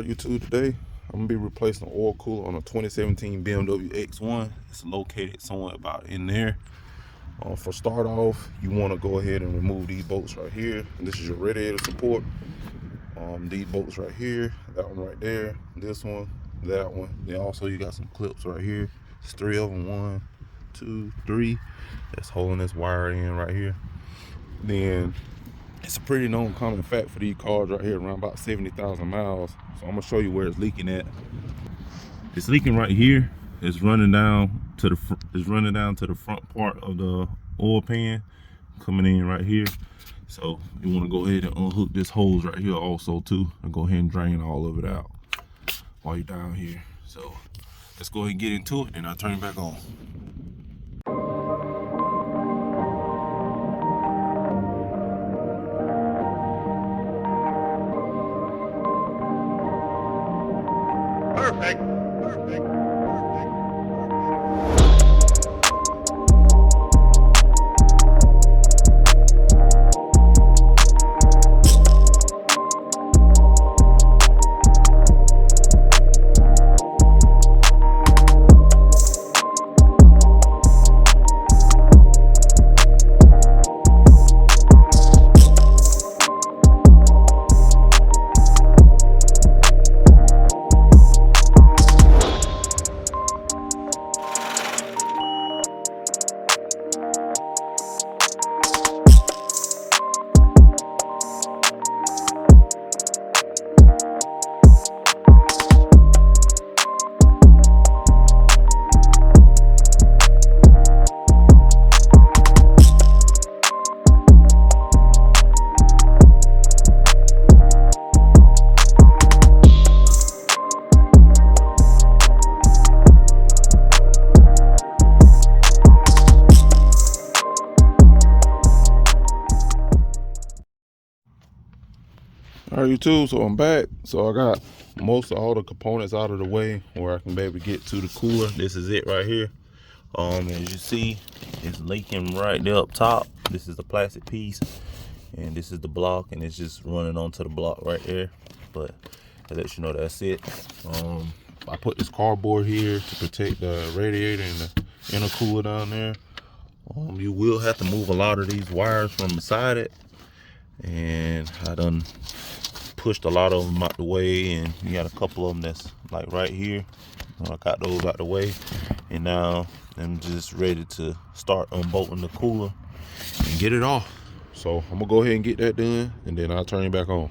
Alright, YouTube, today I'm gonna be replacing the oil cooler on a 2017 BMW X1. It's located somewhere about in there. For start off, you want to go ahead and remove these bolts right here. This is your radiator support. These bolts right here, that one right there, this one, that one. Then also you got some clips right here. It's 3 of them, 1, 2, 3. That's holding this wire in right here. Then it's a pretty known common fact for these cars right here, around about 70,000 miles. So I'm gonna show you where it's leaking at. It's leaking right here. It's running down to the front part of the oil pan, coming in right here. So you want to go ahead and unhook this hose right here also too, and go ahead and drain all of it out while you're down here. So let's go ahead and get into it, and I'll turn it back on. Perfect. Alright, YouTube, so I'm back. So I got most of all the components out of the way where I can be able to get to the cooler. This is it right here. As you see, it's leaking right there up top. This is the plastic piece, and this is the block, and it's just running onto the block right there. But it lets you know that's it. I put this cardboard here to protect the radiator and the intercooler down there. You will have to move a lot of these wires from beside it, and I done pushed a lot of them out the way, and you got a couple of them that's like right here. I got those out the way, and now I'm just ready to start unbolting the cooler and get it off. So I'm gonna go ahead and get that done, and then I'll turn it back on.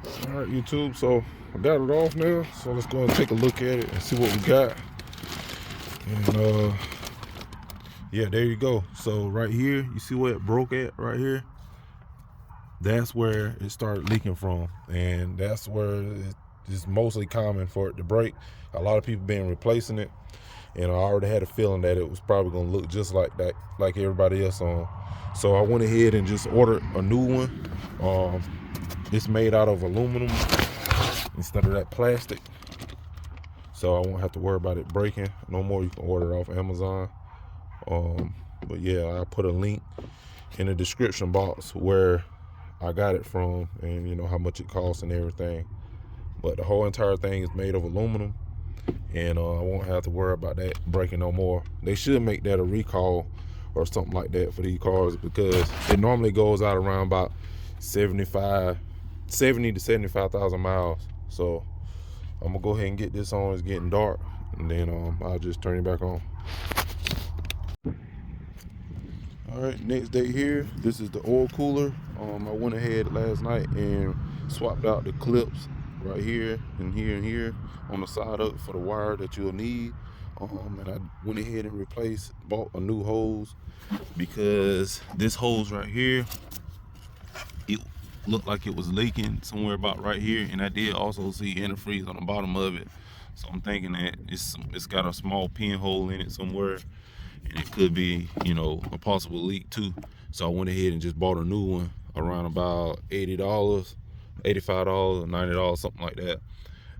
All right, YouTube, so I got it off now, so let's go and take a look at it and see what we got. And yeah, there you go. So right here, you see where it broke at right here? That's where it started leaking from, and that's where it's mostly common for it to break. A lot of people been replacing it, and I already had a feeling that it was probably gonna look just like that, like everybody else on. So I went ahead and just ordered a new one. It's made out of aluminum instead of that plastic, so I won't have to worry about it breaking no more. You can order it off Amazon. But yeah, I put a link in the description box where I got it from, and you know how much it costs and everything. But the whole entire thing is made of aluminum, and I won't have to worry about that breaking no more. They should make that a recall or something like that for these cars, because it normally goes out around about 70 to 75,000 miles. So I'm gonna go ahead and get this on. It's getting dark, and then I'll just turn it back on. All right, next day here. This is the oil cooler. I went ahead last night and swapped out the clips right here and here and here on the side of it for the wire that you'll need. And I went ahead and bought a new hose, because this hose right here, it looked like it was leaking somewhere about right here, and I did also see antifreeze on the bottom of it. So I'm thinking that it's got a small pinhole in it somewhere, and it could be, you know, a possible leak too. So I went ahead and just bought a new one around about $80, $85, $90, something like that.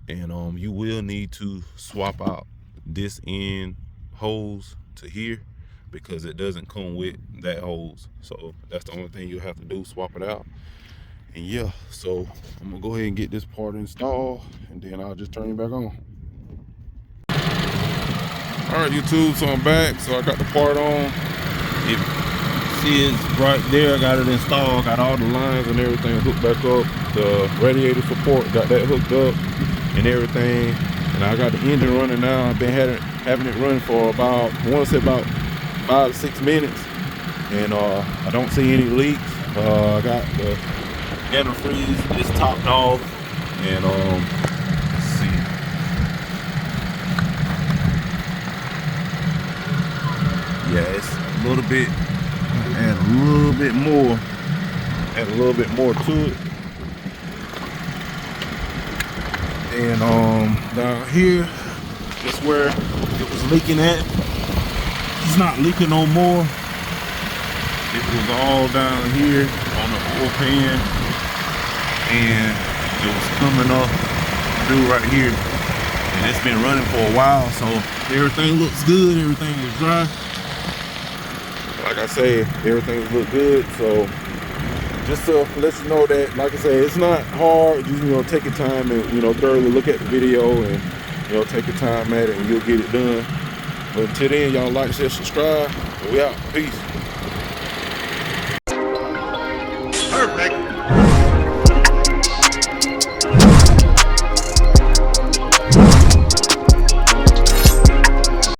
And you will need to swap out this end hose to here, because it doesn't come with that hose. So that's the only thing you have to do, swap it out. And yeah, so I'm gonna go ahead and get this part installed, and then I'll just turn it back on. All right, YouTube, so I'm back. So I got the part on. It see it's right there. I got it installed. Got all the lines and everything hooked back up. The radiator support, got that hooked up and everything. And I got the engine running now. I've been having it run for about, I want to say about 5 to 6 minutes. And I don't see any leaks. I got the antifreeze is topped off. And let's see. Yeah, it's a little bit, add a little bit more to it. And down here is where it was leaking at. It's not leaking no more. It was all down here on the oil pan, and it was coming up through right here. And it's been running for a while, so everything looks good. Everything is dry. Like I say, everything look good. So just to let you know that, like I say, it's not hard. Just, take your time and, thoroughly look at the video and, take your time at it and you'll get it done. But until then, y'all like, share, subscribe. We out. Peace. Perfect.